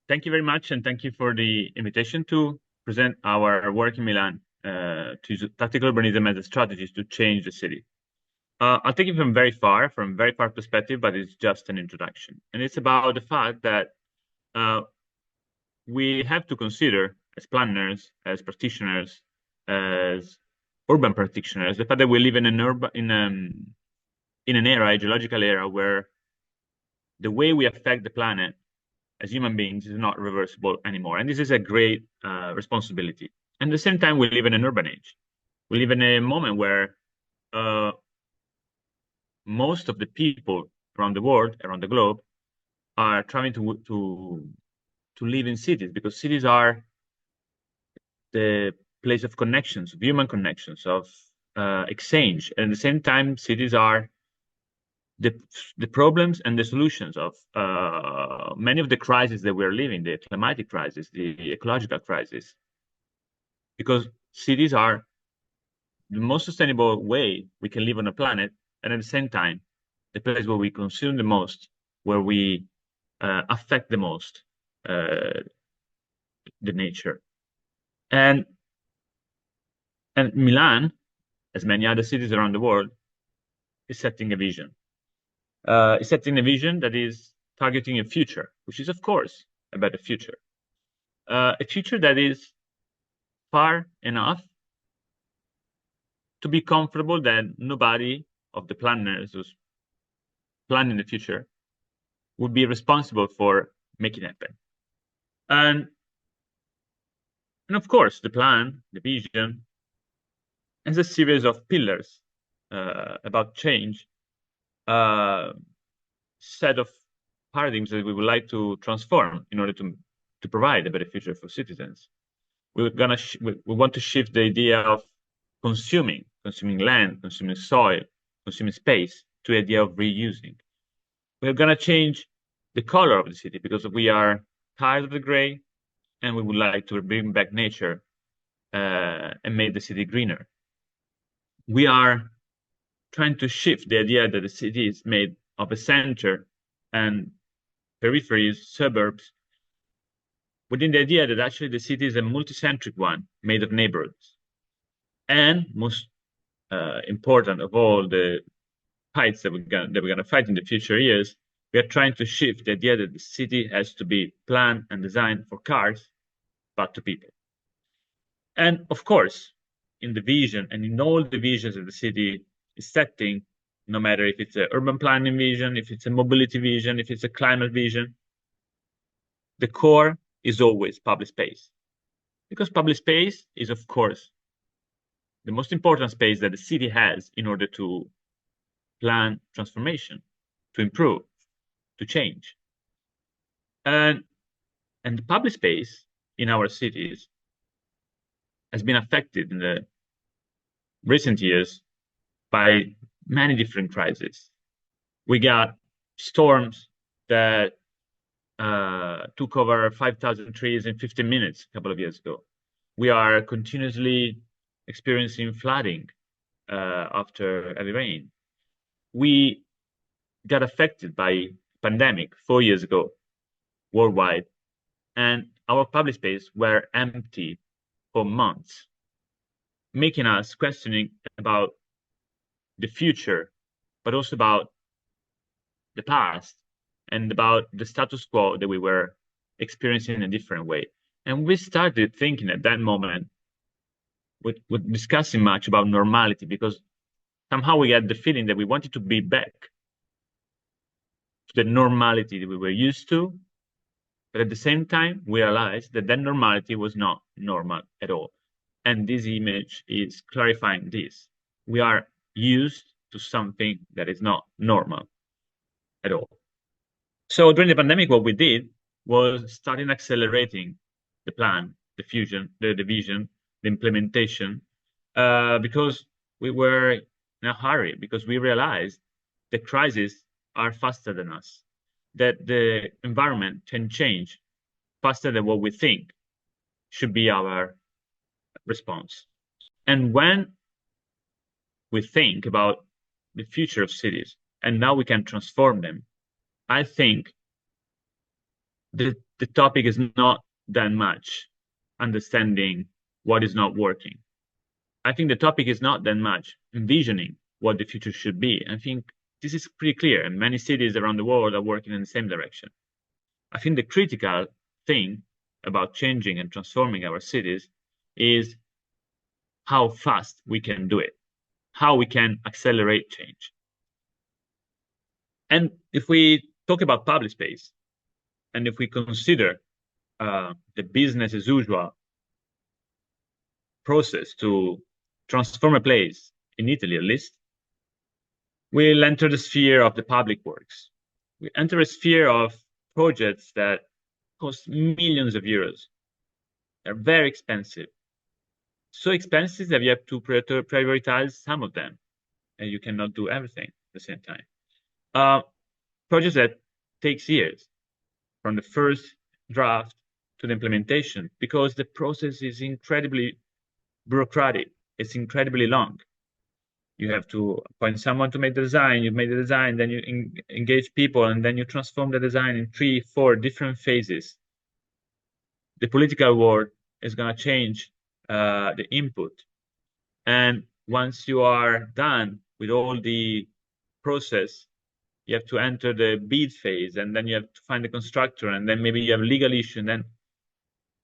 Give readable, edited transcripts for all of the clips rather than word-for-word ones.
Thank you very much, and thank you for the invitation to present our work in Milan to use tactical urbanism as a strategy to change the city. I'll take it from very far perspective, but it's just an introduction. And it's about the fact that we have to consider, as planners, as practitioners, as urban practitioners, the fact that we live in an era, a geological era, where the way we affect the planet as human beings is not reversible anymore. And this is a great responsibility. And at the same time, we live in an urban age. We live in a moment where most of the people around the world, around the globe, are trying to live in cities, because cities are the place of connections, of human connections, of exchange. And at the same time, cities are the problems and the solutions of many of the crises that we're living, the climatic crisis, the ecological crisis, because cities are the most sustainable way we can live on a planet, and at the same time, the place where we consume the most, where we affect the most the nature. And Milan, as many other cities around the world, is setting a vision. Is setting a vision that is targeting a future, which is, of course, a better future. A future that is far enough to be comfortable that nobody of the planners who's planning the future would be responsible for making it happen. And of course, the plan, the vision, has a series of pillars about change, set of paradigms that we would like to transform in order to provide a better future for citizens. We want to shift the idea of consuming land, consuming soil, consuming space, to the idea of reusing. We're going to change the color of the city, because we are tired of the gray, and we would like to bring back nature and make the city greener. We are trying to shift the idea that the city is made of a center and peripheries, suburbs, within the idea that actually the city is a multicentric one made of neighborhoods. And most important of all the fights that we're going to fight in the future years, we are trying to shift the idea that the city has to be planned and designed for cars, but to people. And of course, in the vision and in all the visions that the city is setting, no matter if it's an urban planning vision, if it's a mobility vision, if it's a climate vision, the core is always public space. Because public space is, of course, the most important space that the city has in order to plan transformation, to improve, to change. And the public space in our cities has been affected in the recent years by many different crises. We got storms that took over 5,000 trees in 15 minutes a couple of years ago. We are continuously experiencing flooding after heavy rain. We got affected by pandemic 4 years ago worldwide, and our public space were empty for months, making us questioning about the future, but also about the past and about the status quo that we were experiencing in a different way. And we started thinking at that moment, with discussing much about normality, because somehow we had the feeling that we wanted to be back to the normality that we were used to. But at the same time, we realized that that normality was not normal at all. And this image is clarifying this. We are used to something that is not normal at all. So during the pandemic, what we did was starting accelerating the plan, the vision, the implementation, because we were in a hurry, because we realized the crises are faster than us, that the environment can change faster than what we think should be our response. And when we think about the future of cities and now we can transform them, I think the topic is not that much understanding what is not working. I think the topic is not that much envisioning what the future should be. I think this is pretty clear, and many cities around the world are working in the same direction. I think the critical thing about changing and transforming our cities is how fast we can do it, how we can accelerate change. And if we talk about public space, and if we consider the business as usual process to transform a place, in Italy at least, we'll enter the sphere of the public works. We enter a sphere of projects that cost millions of euros. They're very expensive. So expensive that you have to prioritize some of them, and you cannot do everything at the same time. Projects that takes years, from the first draft to the implementation, because the process is incredibly bureaucratic. It's incredibly long. You have to appoint someone to make the design. You make the design, then you engage people, and then you transform the design in 3, 4 different phases. The political world is going to change the input. And once you are done with all the process, you have to enter the bid phase, and then you have to find the constructor, and then maybe you have legal issue, and then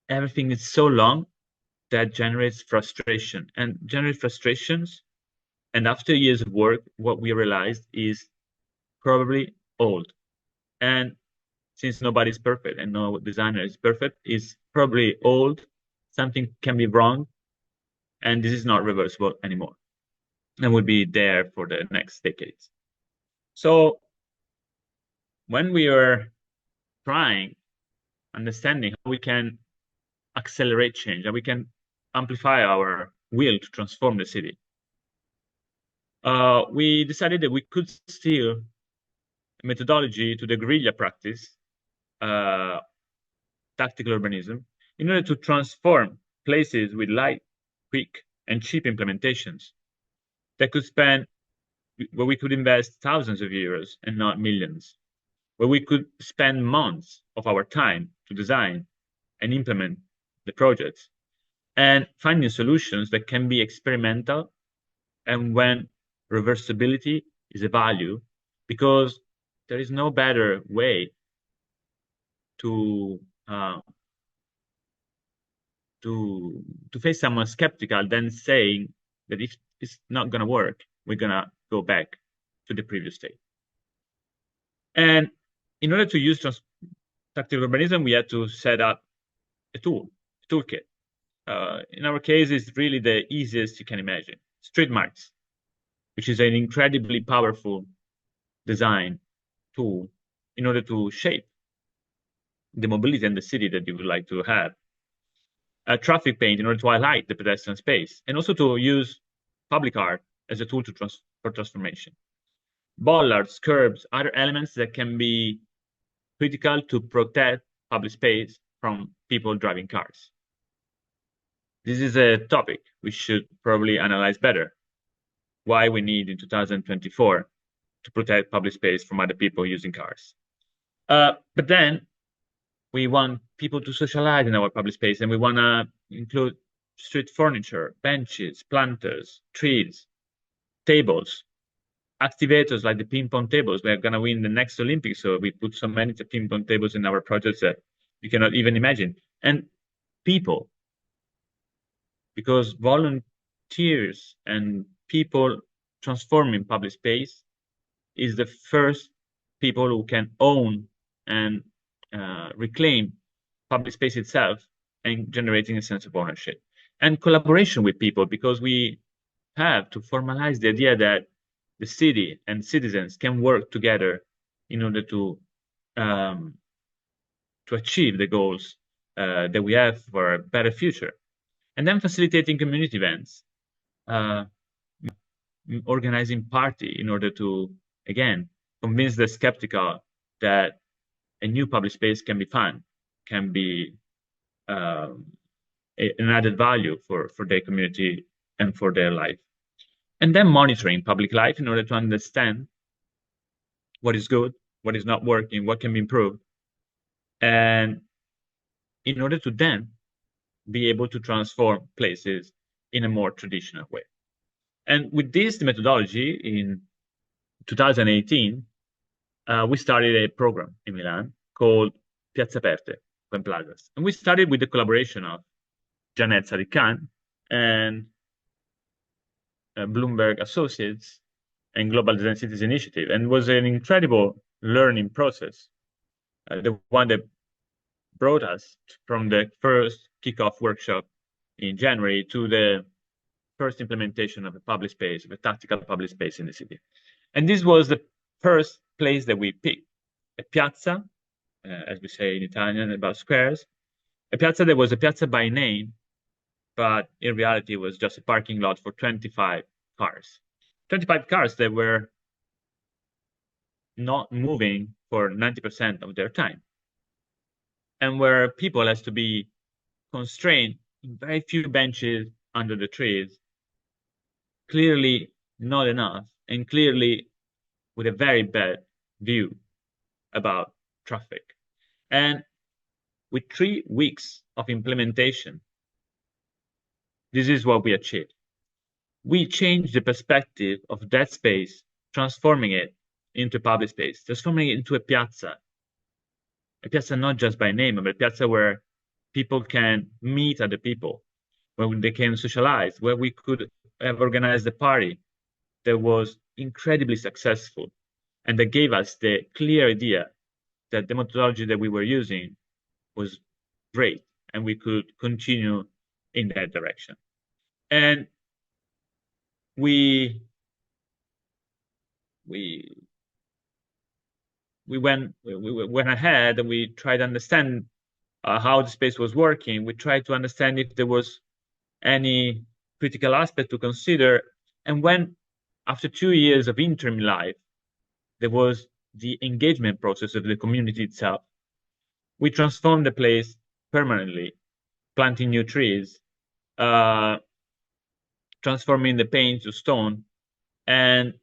everything is so long that generates frustration. And generate frustrations, and after years of work, what we realized is probably old. And since nobody's perfect and no designer is perfect, is probably old, something can be wrong, and this is not reversible anymore, and will be there for the next decades. So when we are trying, understanding how we can accelerate change, and we can amplify our will to transform the city, we decided that we could steal a methodology to the guerrilla practice, tactical urbanism, in order to transform places with light, quick, and cheap implementations that could spend, where we could invest thousands of euros and not millions, where we could spend months of our time to design and implement the projects, and finding solutions that can be experimental, and when reversibility is a value, because there is no better way to face someone skeptical than saying that if it's not going to work, we're going to go back to the previous state. And in order to use tactical urbanism, we had to set up a toolkit. In our case, it's really the easiest you can imagine. Street marks, which is an incredibly powerful design tool in order to shape the mobility in the city that you would like to have. A traffic paint in order to highlight the pedestrian space, and also to use public art as a tool for transformation. Bollards, curbs, other elements that can be critical to protect public space from people driving cars. This is a topic we should probably analyze better. Why we need in 2024 to protect public space from other people using cars. But then we want people to socialize in our public space, and we want to include street furniture, benches, planters, trees, tables, activators like the ping pong tables. We're going to win the next Olympics, so we put so many ping pong tables in our projects that you cannot even imagine. And people, because volunteers and people transforming public space is the first people who can own and reclaim public space itself, and generating a sense of ownership. And collaboration with people, because we have to formalize the idea that the city and citizens can work together in order to achieve the goals that we have for a better future. And then facilitating community events, organizing party in order to, again, convince the skeptical that a new public space can be fun, can be an added value for their community and for their life. And then monitoring public life in order to understand what is good, what is not working, what can be improved, and in order to then be able to transform places in a more traditional way. And with this methodology, in 2018, we started a program in Milan called Piazze Aperte, Open Plazas. And we started with the collaboration of Janet Sadikan and Bloomberg Associates and Global Design Cities Initiative, and was an incredible learning process. The one that brought us from the first kickoff workshop in January to the first implementation of a public space, of a tactical public space in the city. And this was the first place that we picked, a piazza, as we say in Italian, about squares, a piazza that was a piazza by name, but in reality it was just a parking lot for 25 cars. 25 cars that were not moving for 90% of their time, and where people has to be constrained in very few benches under the trees, clearly not enough, and clearly with a very bad view about traffic. And with 3 weeks of implementation, this is what we achieved. We changed the perspective of that space, transforming it into public space, transforming it into a piazza not just by name, but a piazza where people can meet other people, where they can socialize, where we could have organized a party that was incredibly successful, and that gave us the clear idea that the methodology that we were using was great, and we could continue in that direction. And we went ahead and we tried to understand how the space was working. We tried to understand if there was any critical aspect to consider. And when, after 2 years of interim life, there was the engagement process of the community itself, we transformed the place permanently, planting new trees, transforming the paint to stone, and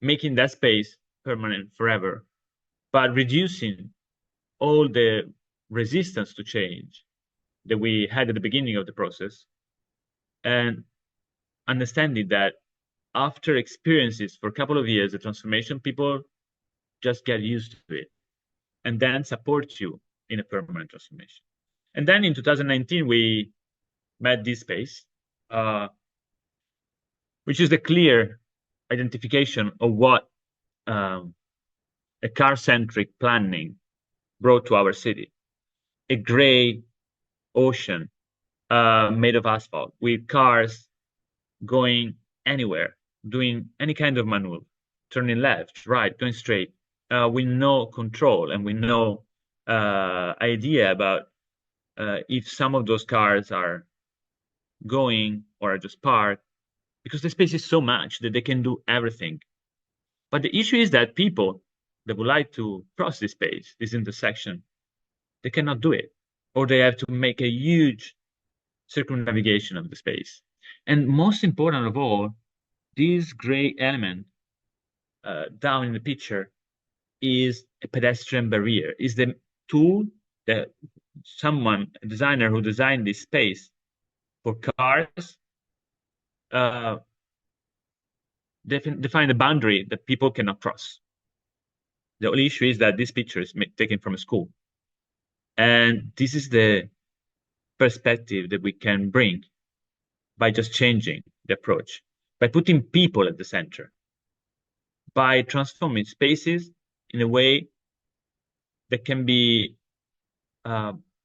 making that space permanent forever, but reducing all the resistance to change that we had at the beginning of the process, and understanding that after experiences for a couple of years, the transformation, people just get used to it and then support you in a permanent transformation. And then in 2019, we met this space, which is the clear identification of what a car-centric planning brought to our city. A gray ocean made of asphalt, with cars going anywhere, doing any kind of maneuver, turning left, right, going straight, with no control and with no idea about if some of those cars are going or are just parked, because the space is so much that they can do everything. But the issue is that people that would like to cross this space, this intersection, they cannot do it, or they have to make a huge circumnavigation of the space. And most important of all, this gray element down in the picture is a pedestrian barrier, is the tool that someone, a designer who designed this space for cars, define the boundary that people cannot cross. The only issue is that this picture is taken from a school. And this is the perspective that we can bring by just changing the approach, by putting people at the center, by transforming spaces in a way that can be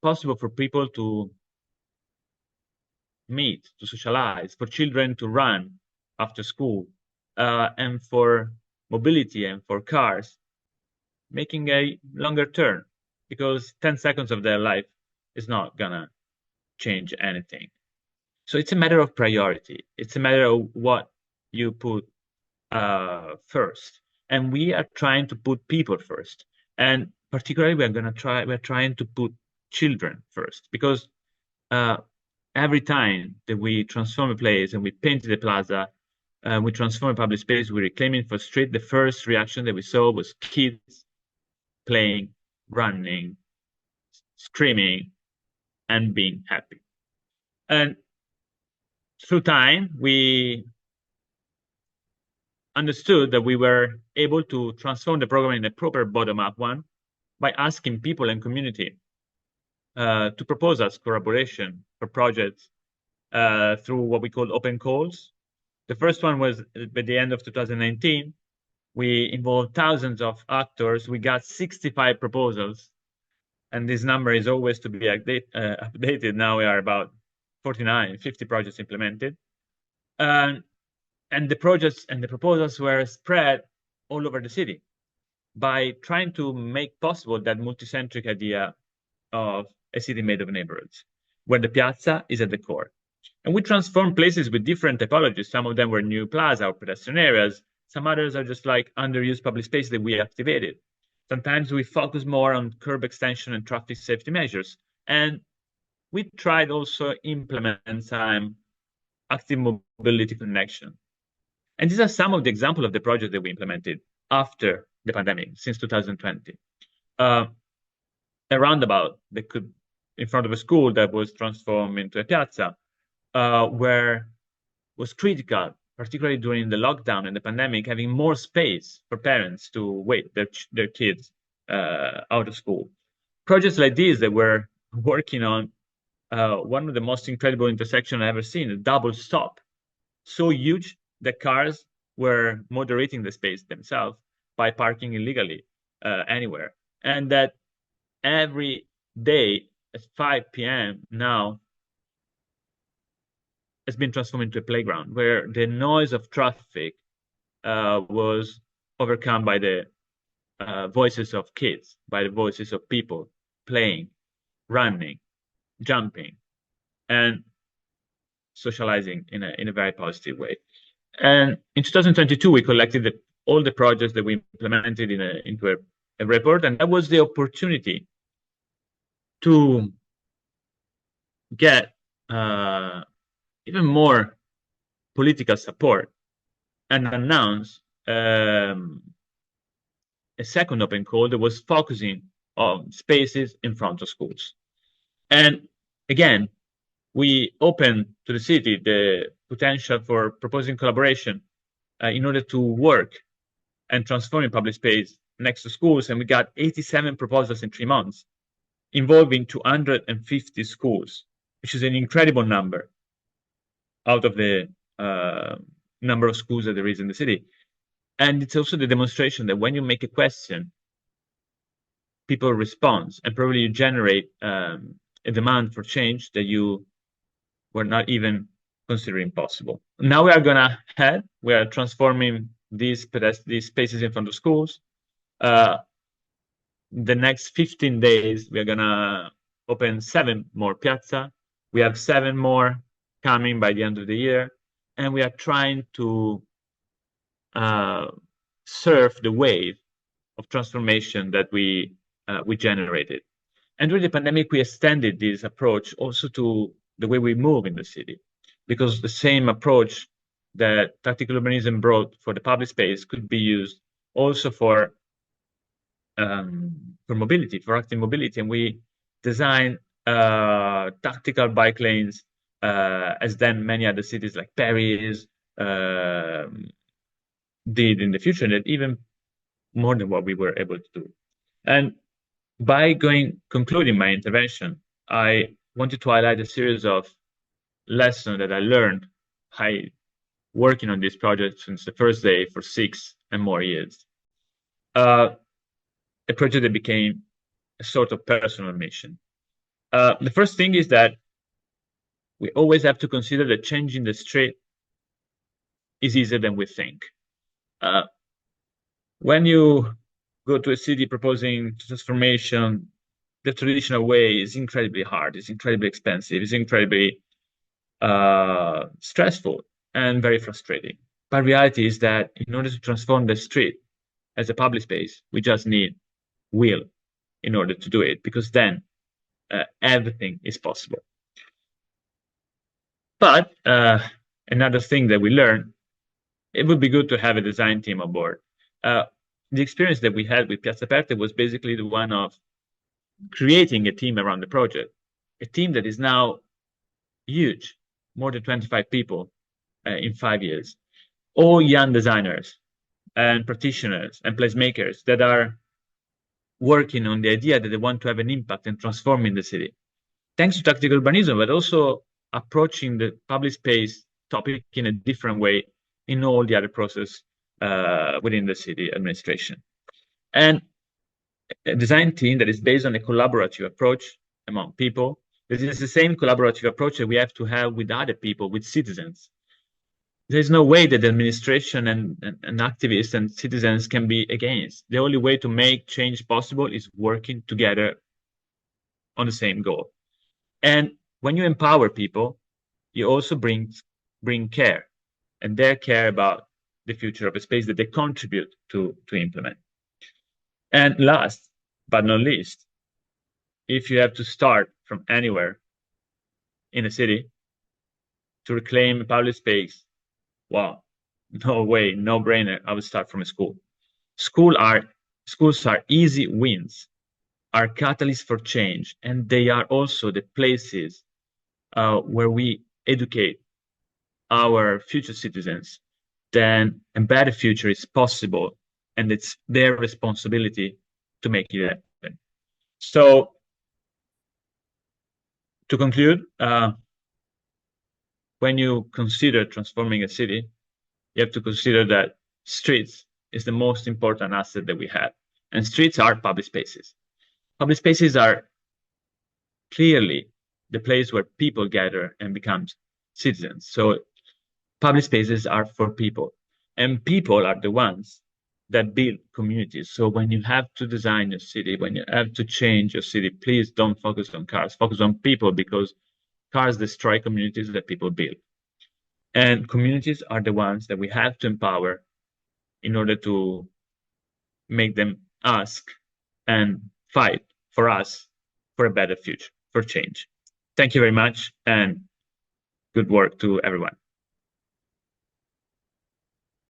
possible for people to meet, to socialize, for children to run after school, and for mobility and for cars, making a longer turn, because 10 seconds of their life is not gonna change anything. So it's a matter of priority. It's a matter of what you put first. And we are trying to put people first. And particularly, we're trying to put children first, because every time that we transform a place and we paint the plaza, we transform a public space, we reclaim it for street, the first reaction that we saw was kids playing, running, screaming, and being happy. And through time, we understood that we were able to transform the program in a proper bottom-up one by asking people and community to propose us collaboration for projects through what we call open calls. The first one was by the end of 2019. We involved thousands of actors. We got 65 proposals, and this number is always to be updated. Now we are about 49, 50 projects implemented. And the projects and the proposals were spread all over the city by trying to make possible that multicentric idea of a city made of neighborhoods, where the piazza is at the core. And we transformed places with different typologies. Some of them were new plaza or pedestrian areas. Some others are just like underused public space that we activated. Sometimes we focus more on curb extension and traffic safety measures. And we tried also implement some active mobility connection. And these are some of the examples of the projects that we implemented after the pandemic, since 2020. A roundabout that could, in front of a school that was transformed into a piazza, where was critical, particularly during the lockdown and the pandemic, having more space for parents to wait their kids out of school. Projects like these that we're working on, one of the most incredible intersections I've ever seen, a double stop, so huge that cars were moderating the space themselves by parking illegally anywhere. And that every day at 5 p.m. now has been transformed into a playground where the noise of traffic was overcome by the voices of kids, by the voices of people playing, running, jumping, and socializing in a very positive way. And in 2022, we collected all the projects that we implemented into a report, and that was the opportunity to get even more political support and announce a second open call that was focusing on spaces in front of schools. And again, we opened to the city the potential for proposing collaboration in order to work and transforming public space next to schools. And we got 87 proposals in 3 months, involving 250 schools, which is an incredible number out of the number of schools that there is in the city. And it's also the demonstration that when you make a question, people respond, and probably you generate a demand for change that you were not even considering possible. Now we are transforming these spaces in front of schools. The next 15 days, we are gonna open 7 more piazza. We have 7 more coming by the end of the year, and we are trying to surf the wave of transformation that we generated. And during the pandemic, we extended this approach also to the way we move in the city, because the same approach that tactical urbanism brought for the public space could be used also for mobility, for active mobility. And we designed tactical bike lanes, as then many other cities like Paris did in the future, and even more than what we were able to do. And by concluding my intervention, I wanted to highlight a series of lessons that I learned working on this project since the first day for 6 and more years. A project that became a sort of personal mission. The first thing is that we always have to consider that changing the street is easier than we think. When you go to a city proposing transformation, the traditional way is incredibly hard, it's incredibly expensive, it's incredibly stressful and very frustrating. But reality is that in order to transform the street as a public space, we just need will in order to do it, because then everything is possible. But another thing that we learned, it would be good to have a design team on board. The experience that we had with Piazza Aperte was basically the one of creating a team around the project, a team that is now huge, more than 25 people in 5 years, all young designers and practitioners and placemakers that are working on the idea that they want to have an impact and transforming the city. Thanks to tactical urbanism, but also approaching the public space topic in a different way in all the other process within the city administration. And a design team that is based on a collaborative approach among people. This is the same collaborative approach that we have to have with other people, with citizens. There's no way that the administration and activists and citizens can be against. The only way to make change possible is working together on the same goal. And when you empower people, you also bring care, and their care about the future of a space that they contribute to implement. And last but not least, if you have to start from anywhere in a city to reclaim a public space, well, no way, no brainer, I would start from a school. Schools are easy wins, are catalysts for change, and they are also the places where we educate our future citizens. Then a better future is possible, and it's their responsibility to make it happen. So, to conclude, when you consider transforming a city, you have to consider that streets is the most important asset that we have. And streets are public spaces. Public spaces are clearly the place where people gather and become citizens. So public spaces are for people. And people are the ones that build communities. So when you have to design your city, when you have to change your city, please don't focus on cars, focus on people, because cars destroy communities that people build. And communities are the ones that we have to empower in order to make them ask and fight for us for a better future, for change. Thank you very much, and good work to everyone.